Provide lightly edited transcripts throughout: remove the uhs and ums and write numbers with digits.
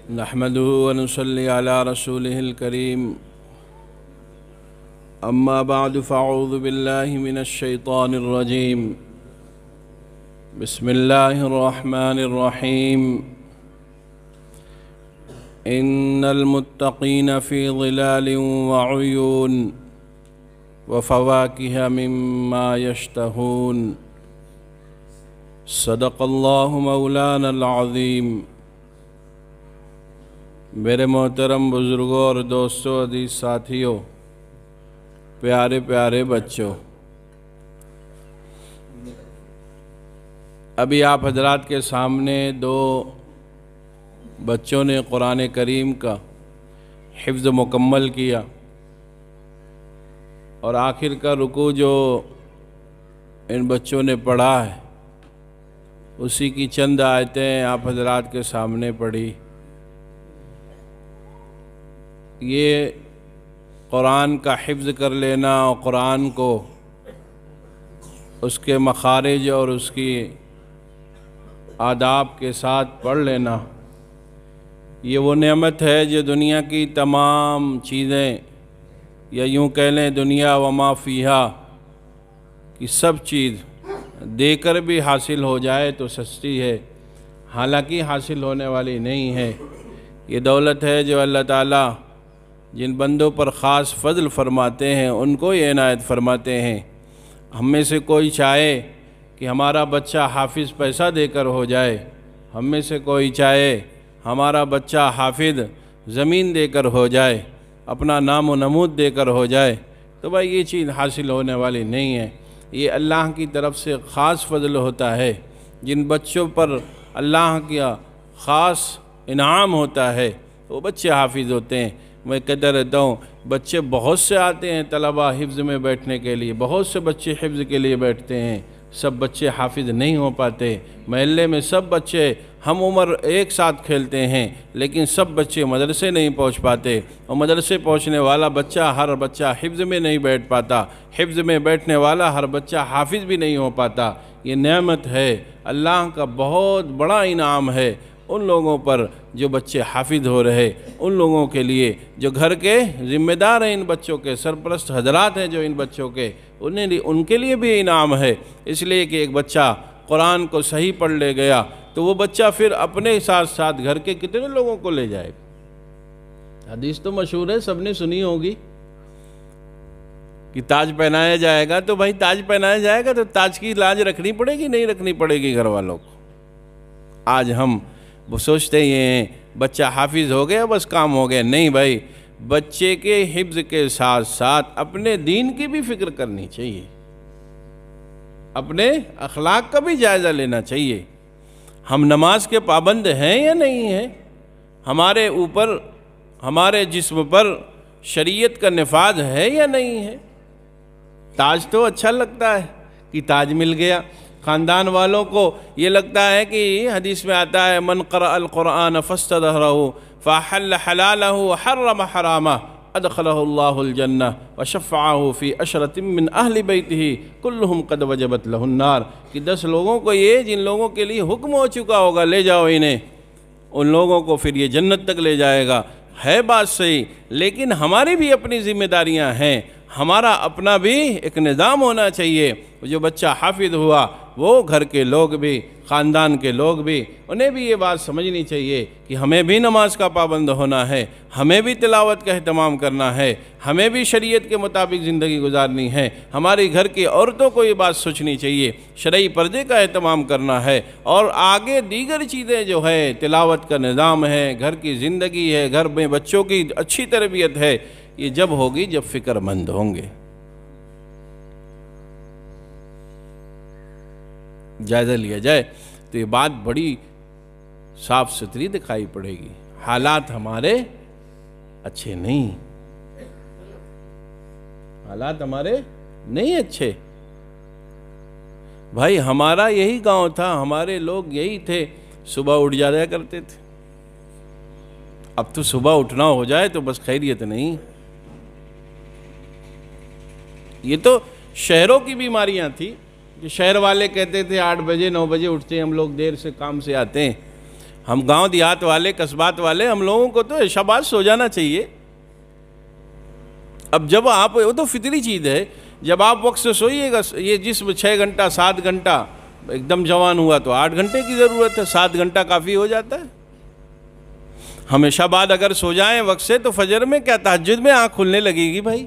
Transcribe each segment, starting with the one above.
نحمده ونصلي على رسوله الكريم أما بعد فأعوذ بالله من الشيطان الرجيم بسم الله الرحمن الرحيم إن المتقين في ظلال وعيون وفواكه مما يشتهون صدق الله مولانا العظيم۔ میرے محترم بزرگوں اور دوستوں، عزیز ساتھیوں، پیارے پیارے بچوں، ابھی آپ حضرات کے سامنے دو بچوں نے قرآن کریم کا حفظ مکمل کیا، اور آخر کا رکوع جو ان بچوں نے پڑھا ہے اسی کی چند آیتیں آپ حضرات کے سامنے پڑھی۔ یہ قرآن کا حفظ کر لینا اور قرآن کو اس کے مخارج اور اس کی آداب کے ساتھ پڑھ لینا، یہ وہ نعمت ہے جو دنیا کی تمام چیزیں، یا یوں کہہ لیں دنیا وما فیہا کی سب چیز دے کر بھی حاصل ہو جائے تو سستی ہے، حالانکہ حاصل ہونے والی نہیں ہے۔ یہ دولت ہے جو اللہ تعالیٰ جن بندوں پر خاص فضل فرماتے ہیں ان کو یہ عنایت فرماتے ہیں۔ ہم میں سے کوئی چاہے کہ ہمارا بچہ حافظ پیسہ دے کر ہو جائے، ہم میں سے کوئی چاہے ہمارا بچہ حافظ زمین دے کر ہو جائے، اپنا نام و نمود دے کر ہو جائے، تو بھائی یہ چیز حاصل ہونے والی نہیں ہے۔ یہ اللہ کی طرف سے خاص فضل ہوتا ہے۔ جن بچوں پر اللہ کا خاص انعام ہوتا ہے وہ بچے حافظ ہوتے ہیں۔ میں کہتا رہتا ہوں بچے بہت سے آتے ہیں طلبہ حفظ میں بیٹھنے کے لیے، بہت سے بچے حفظ کے لیے بیٹھتے ہیں، سب بچے حافظ نہیں ہو پاتے۔ محلے میں سب بچے ہم عمر ایک ساتھ کھیلتے ہیں، لیکن سب بچے مدرسے نہیں پہنچ پاتے، اور مدرسے پہنچنے والا بچہ ہر بچہ حفظ میں نہیں بیٹھ پاتا، حفظ میں بیٹھنے والا ہر بچہ حافظ بھی نہیں ہو پاتا۔ یہ نعمت ہے، اللہ کا بہت بڑا انعام ہے ان لوگوں پر جو بچے حافظ ہو رہے، ان لوگوں کے لیے جو گھر کے ذمہ دار ہیں، ان بچوں کے سرپرست حضرات ہیں جو ان بچوں کے، ان کے لیے بھی انعام ہے۔ اس لیے کہ ایک بچہ قرآن کو صحیح پڑھ لے گیا تو وہ بچہ پھر اپنے ساتھ ساتھ گھر کے کتنے لوگوں کو لے جائے۔ حدیث تو مشہور ہے، سب نے سنی ہوگی کہ تاج پہنایا جائے گا، تو بھائی تاج پہنایا جائے گا تو تاج کی لاج رکھنی پڑے گی، نہیں رکھنی پڑے گی گھر والوں کو۔ آج ہم وہ سوچتے ہیں بچہ حافظ ہو گیا بس کام ہو گیا، نہیں بھائی، بچے کے حفظ کے ساتھ ساتھ اپنے دین کی بھی فکر کرنی چاہیے، اپنے اخلاق کا بھی جائزہ لینا چاہیے۔ ہم نماز کے پابند ہیں یا نہیں ہیں؟ ہمارے اوپر، ہمارے جسم پر شریعت کا نفاذ ہے یا نہیں ہے؟ تاج تو اچھا لگتا ہے کہ تاج مل گیا، خاندان والوں کو یہ لگتا ہے کہ حدیث میں آتا ہے من قرأ القرآن فاستظہرہ فاحل حلالہ وحرم حرامہ ادخلہ اللہ الجنہ وشفعہ فی عشرۃ من اہل بیتہ کلہم قد وجبت لہ النار، کہ 10 لوگوں کو یہ جن لوگوں کے لیے حکم ہو چکا ہوگا لے جاؤ انہیں، ان لوگوں کو پھر یہ جنت تک لے جائے گا۔ ہے بات صحیح، لیکن ہماری بھی اپنی ذمہ داریاں ہیں، ہمارا اپنا بھی ایک نظام ہونا چاہیے۔ جو بچہ حافظ ہوا وہ گھر کے لوگ بھی، خاندان کے لوگ بھی، انہیں بھی یہ بات سمجھنی چاہیے کہ ہمیں بھی نماز کا پابند ہونا ہے، ہمیں بھی تلاوت کا اہتمام کرنا ہے، ہمیں بھی شریعت کے مطابق زندگی گزارنی ہے۔ ہماری گھر کی عورتوں کو یہ بات سوچنی چاہیے، شرعی پردے کا اہتمام کرنا ہے، اور آگے دیگر چیزیں جو ہے، تلاوت کا نظام ہے، گھر کی زندگی ہے، گھر میں بچوں کی اچھی تربیت ہے، یہ جب ہوگی جب فکر مند ہوں گے۔ جائزہ لیا جائے تو یہ بات بڑی صاف ستھری دکھائی پڑے گی۔ حالات ہمارے اچھے نہیں، حالات ہمارے نہیں اچھے۔ بھائی ہمارا یہی گاؤں تھا، ہمارے لوگ یہی تھے، صبح اٹھ جایا کرتے تھے۔ اب تو صبح اٹھنا ہو جائے تو بس خیریت نہیں۔ یہ تو شہروں کی بیماریاں تھی کہ شہر والے کہتے تھے 8 بجے 9 بجے اٹھتے ہیں ہم لوگ، دیر سے کام سے آتے ہیں۔ ہم گاؤں دیہات والے، قصبات والے، ہم لوگوں کو تو عشاء بعد سو جانا چاہیے۔ اب جب آپ، وہ تو فطری چیز ہے، جب آپ وقت سے سوئیے گا، یہ جسم 6 گھنٹہ 7 گھنٹہ ایک دم جوان ہوا تو 8 گھنٹے کی ضرورت ہے، 7 گھنٹہ کافی ہو جاتا ہے۔ ہمیشہ بعد اگر سو جائیں وقت سے تو فجر میں کیا تہجد میں آنکھ کھلنے لگے گی بھائی۔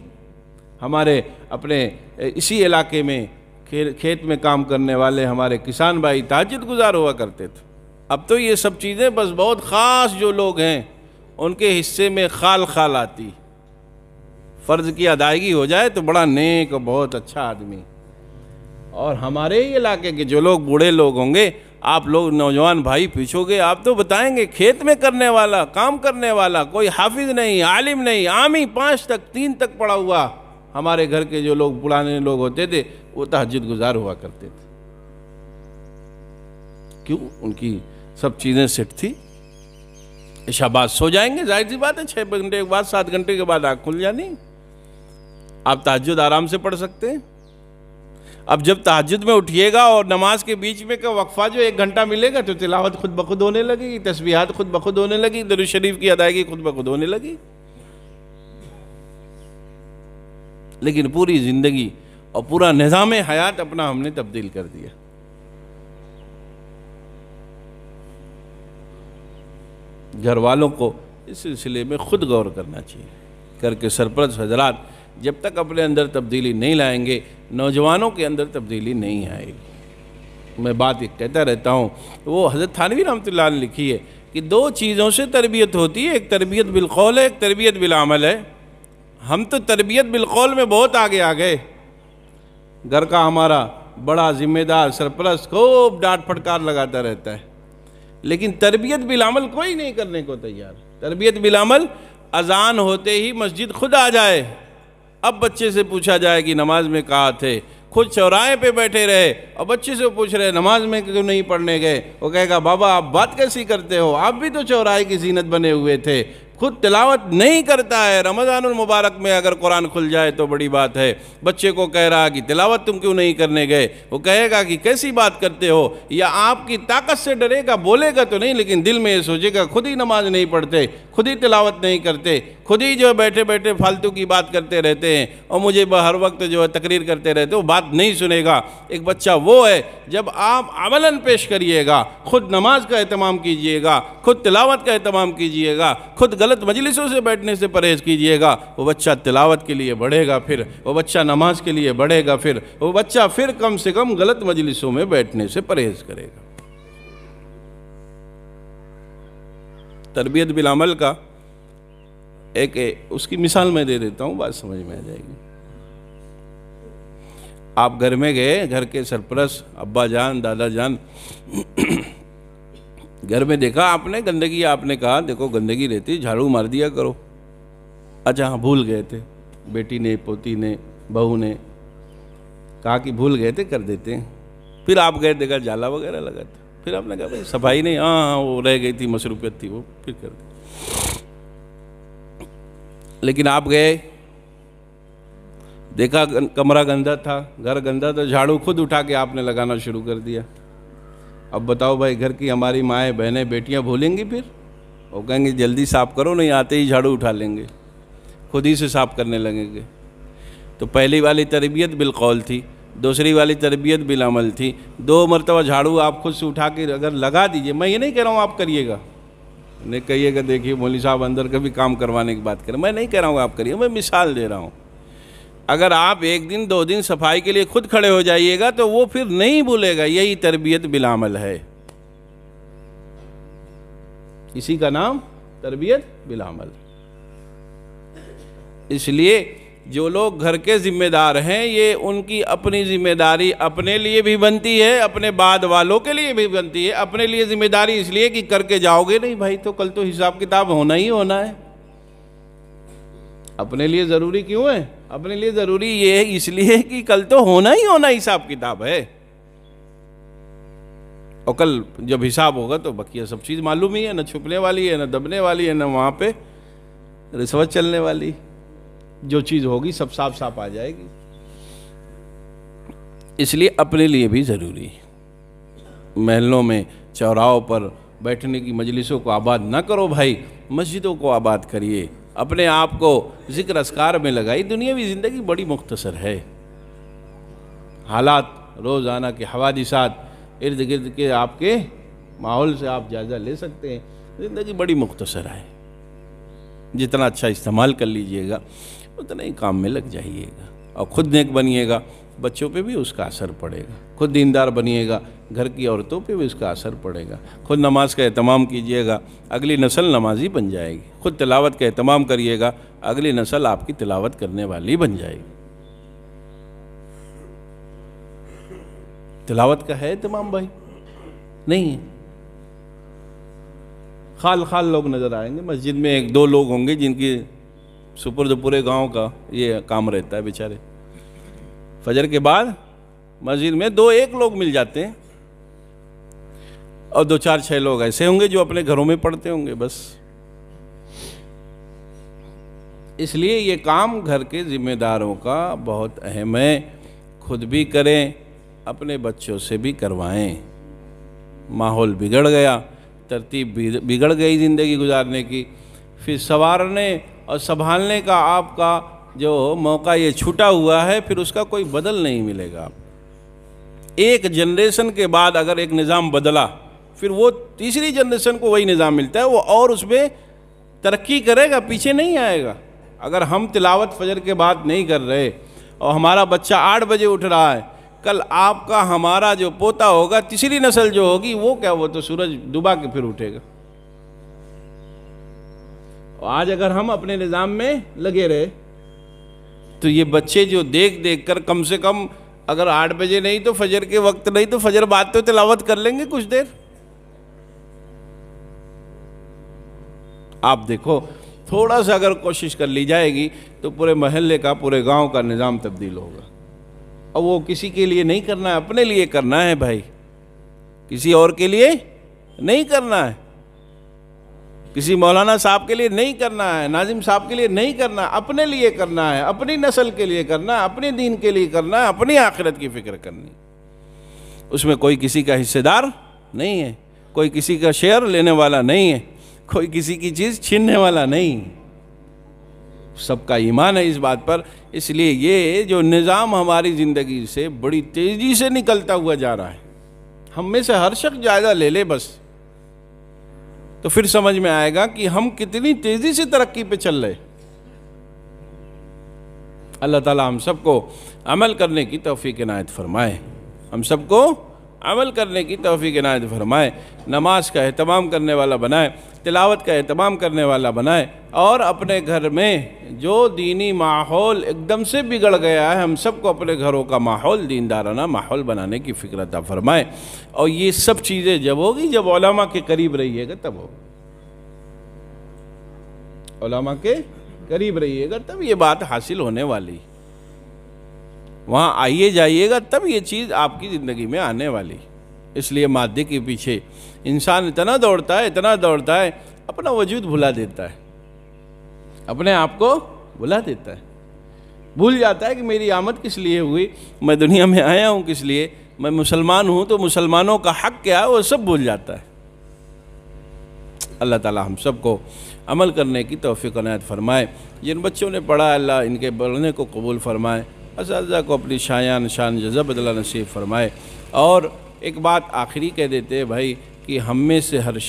ہمارے اپنے اسی علاقے میں کھیت میں کام کرنے والے ہمارے کسان بھائی تہجد گزار ہوا کرتے تھے۔ اب تو یہ سب چیزیں بس بہت خاص جو لوگ ہیں ان کے حصے میں خال خال آتی۔ فرض کی ادائیگی ہو جائے تو بڑا نیک اور بہت اچھا آدمی۔ اور ہمارے ہی علاقے کے جو لوگ بوڑھے لوگ ہوں گے، آپ لوگ نوجوان بھائی پوچھو گے، آپ تو بتائیں گے کھیت میں کرنے والا، کام کرنے والا، کوئی حافظ نہیں، عالم نہیں، عامی 5 تک 3 تک پڑھا ہوا ہمارے گھر کے جو لوگ پرانے لوگ ہوتے تھے وہ تہجد گزار ہوا کرتے تھے۔ کیوں؟ ان کی سب چیزیں سیٹ تھی۔ عشاء بعد سو جائیں گے، ظاہر سی بات ہے 6 گھنٹے کے بعد 7 گھنٹے کے بعد آنکھ کھل جانی، آپ تہجد آرام سے پڑھ سکتے ہیں۔ اب جب تہجد میں اٹھیے گا اور نماز کے بیچ میں کا وقفہ جو 1 گھنٹہ ملے گا تو تلاوت خود بخود ہونے لگے گی، تسبیحات خود بخود ہونے لگی، درود شریف کی ادائیگی خود بخود ہونے لگی۔ لیکن پوری زندگی اور پورا نظام حیات اپنا ہم نے تبدیل کر دیا۔ گھر والوں کو اس سلسلے میں خود غور کرنا چاہیے، کر کے سرپرست حضرات جب تک اپنے اندر تبدیلی نہیں لائیں گے، نوجوانوں کے اندر تبدیلی نہیں آئے گی۔ میں بات ایک کہتا رہتا ہوں، وہ حضرت تھانوی رحمۃ اللہ نے لکھی ہے کہ 2 چیزوں سے تربیت ہوتی ہے، ایک تربیت بالقول ہے، ایک تربیت بالعمل ہے۔ ہم تو تربیت بالقول میں بہت آگے آ گئے، گھر کا ہمارا بڑا ذمہ دار سرپرست خوب ڈانٹ پھٹکار لگاتا رہتا ہے، لیکن تربیت بالعمل کوئی نہیں کرنے کو تیار۔ تربیت بالعمل اذان ہوتے ہی مسجد خود آ جائے، اب بچے سے پوچھا جائے کہ نماز میں کہاں تھے، خود چوراہے پہ بیٹھے رہے اور بچے سے پوچھ رہے نماز میں کیوں نہیں پڑھنے گئے، وہ کہے گا بابا آپ بات کیسی کرتے ہو، آپ بھی تو چوراہے کی زینت بنے ہوئے تھے۔ خود تلاوت نہیں کرتا ہے، رمضان المبارک میں اگر قرآن کھل جائے تو بڑی بات ہے، بچے کو کہہ رہا کہ تلاوت تم کیوں نہیں کرنے گئے، وہ کہے گا کہ کیسی بات کرتے ہو، یا آپ کی طاقت سے ڈرے گا، بولے گا تو نہیں لیکن دل میں یہ سوچے گا خود ہی نماز نہیں پڑھتے، خود ہی تلاوت نہیں کرتے، خود ہی جو بیٹھے بیٹھے فالتو کی بات کرتے رہتے ہیں اور مجھے ہر وقت جو ہے تقریر کرتے رہتے، وہ بات نہیں سنے گا۔ ایک بچہ وہ ہے جب آپ عملاً پیش کریے گا، خود نماز کا اہتمام کیجئے گا، خود تلاوت کا اہتمام کیجئے گا، خود غلط مجلسوں سے بیٹھنے سے پرہیز کیجئے گا، وہ بچہ تلاوت کے لیے بڑھے گا، پھر وہ بچہ نماز کے لیے بڑھے گا، پھر وہ بچہ پھر کم سے کم غلط مجلسوں میں بیٹھنے سے پرہیز کرے گا۔ تربیت بالعمل کا ایک اس کی مثال میں دے دیتا ہوں، بات سمجھ میں آ جائے گی۔ آپ گھر میں گئے، گھر کے سرپرست ابا جان، دادا جان، گھر میں دیکھا آپ نے گندگی، آپ نے کہا دیکھو گندگی رہتی، جھاڑو مار دیا کرو۔ اچھا ہاں بھول گئے تھے، بیٹی نے، پوتی نے، بہو نے کہا کہ بھول گئے تھے، کر دیتے ہیں۔ پھر آپ گئے، دیکھا جالا وغیرہ لگا تھا، پھر آپ نے کہا بھائی صفائی نہیں، ہاں وہ رہ گئی تھی، مصروفیت تھی، وہ پھر کر دی۔ لیکن آپ گئے، دیکھا کمرہ گندا تھا، گھر گندا تھا، جھاڑو خود اٹھا کے آپ نے لگانا شروع کر دیا۔ اب بتاؤ بھائی گھر کی ہماری مائیں، بہنیں، بیٹیاں بھولیں گی؟ پھر وہ کہیں گے جلدی صاف کرو، نہیں آتے ہی جھاڑو اٹھا لیں گے، خود ہی سے صاف کرنے لگیں گے۔ تو پہلی والی تربیت بالقول تھی، دوسری والی تربیت بالعمل تھی۔ 2 مرتبہ جھاڑو آپ خود سے اٹھا کے اگر لگا دیجئے، میں یہ نہیں کہہ رہا ہوں آپ کریے گا، نہیں کہیے گا دیکھیے مولوی صاحب اندر کبھی کام کروانے کی بات کریں، میں نہیں کہہ رہا ہوں آپ کریے، میں مثال دے رہا ہوں۔ اگر آپ 1 دن 2 دن صفائی کے لیے خود کھڑے ہو جائیے گا تو وہ پھر نہیں بھولے گا، یہی تربیت بالعمل ہے، اسی کا نام تربیت بالعمل۔ اس لیے جو لوگ گھر کے ذمہ دار ہیں، یہ ان کی اپنی ذمہ داری اپنے لیے بھی بنتی ہے، اپنے بعد والوں کے لیے بھی بنتی ہے۔ اپنے لیے ذمہ داری اس لیے کہ کر کے جاؤ گے نہیں بھائی تو کل تو حساب کتاب ہونا ہی ہونا ہے۔ اپنے لیے ضروری کیوں ہے؟ اپنے لیے ضروری یہ ہے اس لیے کہ کل تو ہونا ہی ہونا حساب کتاب ہے، اور کل جب حساب ہوگا تو بقیہ سب چیز معلوم ہی ہے، نہ چھپنے والی ہے، نہ دبنے والی ہے، نہ وہاں پہ رشوت چلنے والی، جو چیز ہوگی سب صاف صاف آ جائے گی۔ اس لیے اپنے لیے بھی ضروری ہے۔ محلوں میں، چوراہوں پر، بیٹھنے کی مجلسوں کو آباد نہ کرو بھائی، مسجدوں کو آباد کریے، اپنے آپ کو ذکر اذکار میں لگائی۔ دنیاوی زندگی بڑی مختصر ہے، حالات روزانہ کے حوادثات ارد گرد کے آپ کے ماحول سے آپ جائزہ لے سکتے ہیں۔ زندگی بڑی مختصر ہے، جتنا اچھا استعمال کر لیجئے گا اتنا ہی کام میں لگ جائیے گا، اور خود نیک بنیے گا، بچوں پہ بھی اس کا اثر پڑے گا، خود دیندار بنیے گا، گھر کی عورتوں پہ بھی اس کا اثر پڑے گا، خود نماز کا اہتمام کیجئے گا، اگلی نسل نمازی بن جائے گی، خود تلاوت کا اہتمام کریے گا، اگلی نسل آپ کی تلاوت کرنے والی بن جائے گی۔ تلاوت کا ہے اہتمام بھائی؟ نہیں ہے۔ خال خال لوگ نظر آئیں گے مسجد میں، ایک دو لوگ ہوں گے جن کی سپرد پورے گاؤں کا یہ کام رہتا ہے بیچارے، فجر کے بعد مسجد میں دو ایک لوگ مل جاتے ہیں، اور دو چار چھ لوگ ایسے ہوں گے جو اپنے گھروں میں پڑھتے ہوں گے بس۔ اس لیے یہ کام گھر کے ذمہ داروں کا بہت اہم ہے، خود بھی کریں، اپنے بچوں سے بھی کروائیں۔ ماحول بگڑ گیا، ترتیب بگڑ گئی زندگی گزارنے کی، پھر سنوارنے اور سنبھالنے کا آپ کا جو موقع یہ چھوٹا ہوا ہے، پھر اس کا کوئی بدل نہیں ملے گا۔ ایک جنریشن کے بعد اگر ایک نظام بدلا، پھر وہ تیسری جنریشن کو وہی نظام ملتا ہے، وہ اور اس میں ترقی کرے گا، پیچھے نہیں آئے گا۔ اگر ہم تلاوت فجر کے بعد نہیں کر رہے اور ہمارا بچہ 8 بجے اٹھ رہا ہے، کل آپ کا ہمارا جو پوتا ہوگا، تیسری نسل جو ہوگی، وہ کیا، وہ تو سورج ڈوبا کے پھر اٹھے گا۔ آج اگر ہم اپنے نظام میں لگے رہے تو یہ بچے جو دیکھ دیکھ کر کم سے کم اگر 8 بجے نہیں تو فجر کے وقت نہیں تو فجر بعد تو تلاوت کر لیں گے کچھ دیر۔ آپ دیکھو تھوڑا سا اگر کوشش کر لی جائے گی تو پورے محلے کا، پورے گاؤں کا نظام تبدیل ہوگا۔ اور وہ کسی کے لیے نہیں کرنا ہے، اپنے لیے کرنا ہے بھائی، کسی اور کے لیے نہیں کرنا ہے، کسی مولانا صاحب کے لیے نہیں کرنا ہے، ناظم صاحب کے لیے نہیں کرنا، اپنے لیے کرنا ہے، اپنی نسل کے لیے کرنا ہے، اپنے دین کے لیے کرنا ہے، اپنی آخرت کی فکر کرنی۔ اس میں کوئی کسی کا حصے دار نہیں ہے، کوئی کسی کا شیئر لینے والا نہیں ہے، کوئی کسی کی چیز چھیننے والا نہیں، سب کا ایمان ہے اس بات پر۔ اس لیے یہ جو نظام ہماری زندگی سے بڑی تیزی سے نکلتا ہوا جا رہا ہے، ہم میں سے ہر شخص جائزہ لے لے بس، تو پھر سمجھ میں آئے گا کہ ہم کتنی تیزی سے ترقی پہ چل رہے۔ اللہ تعالی ہم سب کو عمل کرنے کی توفیق عنایت فرمائے، ہم سب کو عمل کرنے کی توفیق عنایت فرمائے، نماز کا اہتمام کرنے والا بنائے، تلاوت کا اہتمام کرنے والا بنائے، اور اپنے گھر میں جو دینی ماحول ایک دم سے بگڑ گیا ہے، ہم سب کو اپنے گھروں کا ماحول دیندارانہ ماحول بنانے کی فکر عطا فرمائے۔ اور یہ سب چیزیں جب ہوگی، جب علماء کے قریب رہیے گا تب ہوگی، علماء کے قریب رہیے گا تب یہ بات حاصل ہونے والی، وہاں آئیے جائیے گا تب یہ چیز آپ کی زندگی میں آنے والی۔ اس لیے مادے کے پیچھے انسان اتنا دوڑتا ہے اپنا وجود بھلا دیتا ہے، اپنے آپ کو بھلا دیتا ہے، بھول جاتا ہے کہ میری آمد کس لیے ہوئی، میں دنیا میں آیا ہوں کس لیے، میں مسلمان ہوں تو مسلمانوں کا حق کیا ہے، وہ سب بھول جاتا ہے۔ اللہ تعالی ہم سب کو عمل کرنے کی توفیق عنایت فرمائے۔ جن بچوں نے پڑھا، اللہ ان کے پڑھنے کو قبول فرمائے، اساتذہ کو اپنی شان جزا بدلہ نصیب فرمائے۔ اور ایک بات آخری کہہ دیتے ہیں بھائی کہ ہم میں سے ہر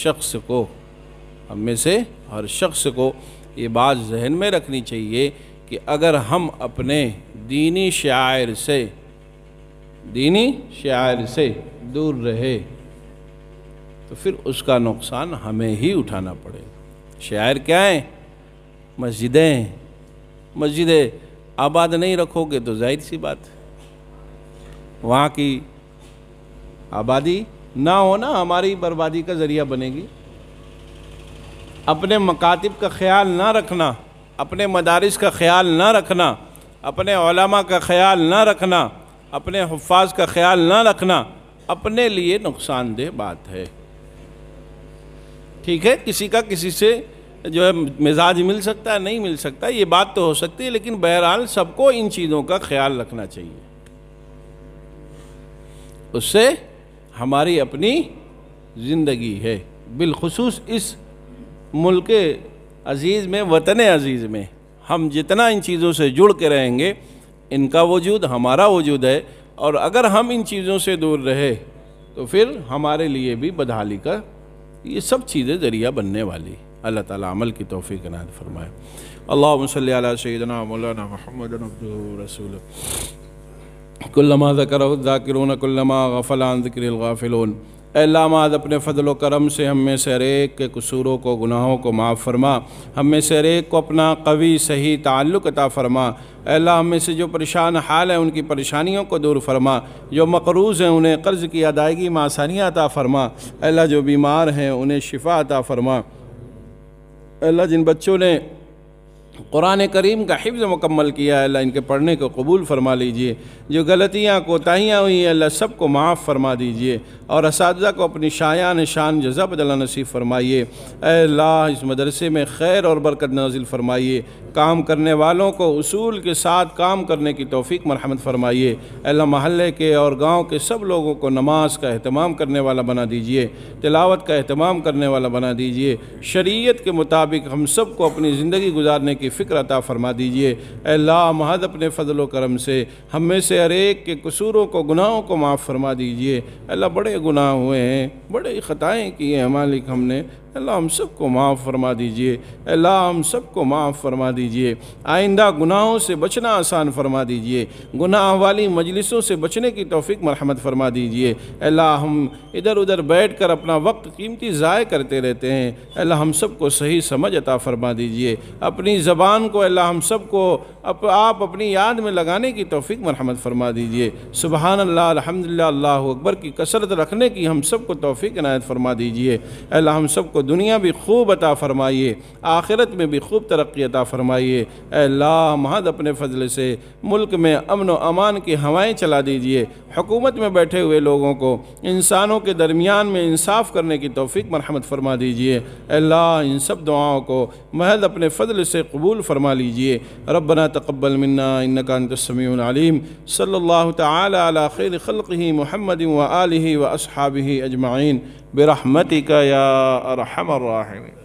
شخص کو یہ بات ذہن میں رکھنی چاہیے کہ اگر ہم اپنے دینی شعائر سے دور رہے تو پھر اس کا نقصان ہمیں ہی اٹھانا پڑے گا۔ شعائر کیا ہیں؟ مسجدیں آباد نہیں رکھو گے تو ظاہر سی بات ہے وہاں کی آبادی نہ ہونا ہماری بربادی کا ذریعہ بنے گی۔ اپنے مکاتب کا خیال نہ رکھنا، اپنے مدارس کا خیال نہ رکھنا، اپنے علماء کا خیال نہ رکھنا، اپنے حفاظ کا خیال نہ رکھنا اپنے لیے نقصان دہ بات ہے۔ ٹھیک ہے، کسی کا کسی سے جو ہے مزاج مل سکتا ہے، نہیں مل سکتا، یہ بات تو ہو سکتی ہے، لیکن بہرحال سب کو ان چیزوں کا خیال رکھنا چاہیے۔ اس سے ہماری اپنی زندگی ہے، بالخصوص اس ملک عزیز میں، وطن عزیز میں ہم جتنا ان چیزوں سے جڑ کے رہیں گے، ان کا وجود ہمارا وجود ہے، اور اگر ہم ان چیزوں سے دور رہے تو پھر ہمارے لیے بھی بدحالی کا یہ سب چیزیں ذریعہ بننے والی۔ اللہ تعالیٰ عمل کی توفیق عنایت فرمائے۔ اللہم صلی علی سیدنا مولانا محمد عبدہ ورسولہ کلما ذکرہ الذاکرون کلما غفل عن ذکر الغافلون۔ اے اللہ ماد اپنے فضل و کرم سے ہم میں سے ہر ایک کے قصوروں کو، گناہوں کو معاف فرما، ہم میں سے ہر ایک کو اپنا قوی صحیح تعلق عطا فرما۔ اے اللہ ہم میں سے جو پریشان حال ہیں ان کی پریشانیوں کو دور فرما، جو مقروض ہیں انہیں قرض کی ادائیگی میں آسانیاں عطا فرما۔ اے اللہ جو بیمار ہیں انہیں شفا عطا فرما۔ اے اللہ جن بچوں نے قرآن کریم کا حفظ مکمل کیا ہے، اللہ ان کے پڑھنے کو قبول فرما لیجئے۔ جو غلطیاں کوتاہیاں ہوئی ہیں اللہ سب کو معاف فرما دیجئے، اور اساتذہ کو اپنی شایان شان جزا بدلہ نصیب فرمائیے۔ اے اللہ اس مدرسے میں خیر اور برکت نازل فرمائیے، کام کرنے والوں کو اصول کے ساتھ کام کرنے کی توفیق مرحمت فرمائیے۔ اے اللہ محلے کے اور گاؤں کے سب لوگوں کو نماز کا اہتمام کرنے والا بنا دیجئے، تلاوت کا اہتمام کرنے والا بنا دیجئے، شریعت کے مطابق ہم سب کو اپنی زندگی گزارنے کی فکر عطا فرما دیجئے۔ اے اللہ محض اپنے فضل و کرم سے ہم میں سے ہر ایک کے قصوروں کو، گناہوں کو معاف فرما دیجئے۔ اے اللہ بڑے گناہ ہوئے ہیں، بڑے خطائیں کی ہیں مالک ہم نے، اللہ ہم سب کو معاف فرما دیجئے۔ اے اللہ ہم سب کو معاف فرما دیجئے، آئندہ گناہوں سے بچنا آسان فرما دیجئے، گناہ والی مجلسوں سے بچنے کی توفیق مرحمت فرما دیجئے۔ اے اللہ ہم ادھر ادھر بیٹھ کر اپنا وقت قیمتی ضائع کرتے رہتے ہیں، اے اللہ ہم سب کو صحیح سمجھ عطا فرما دیجئے۔ اپنی زبان کو اللہ ہم سب کو آپ اپنی یاد میں لگانے کی توفیق مرحمت فرما دیجئے۔ سبحان اللہ، الحمدللہ، اللہ اکبر کی کثرت رکھنے کی ہم سب کو توفیق عنایت فرما دیجئے۔ اے اللہ ہم سب کو دنیا بھی خوب عطا فرمائیے، آخرت میں بھی خوب ترقی عطا فرمائیے۔ اے اللہ محض اپنے فضل سے ملک میں امن و امان کی ہوائیں چلا دیجئے، حکومت میں بیٹھے ہوئے لوگوں کو انسانوں کے درمیان میں انصاف کرنے کی توفیق مرحمت فرما دیجئے۔ اے اللہ ان سب دعاؤں کو محض اپنے فضل سے قبول فرما لیجئے۔ ربنا تقبل منا انک انت السمیع العلیم۔ صلی اللہ تعالی علی خیر خلقہ محمد وآلہ واصحابہ اجمعین برحمتک یا ارحم الراحمین۔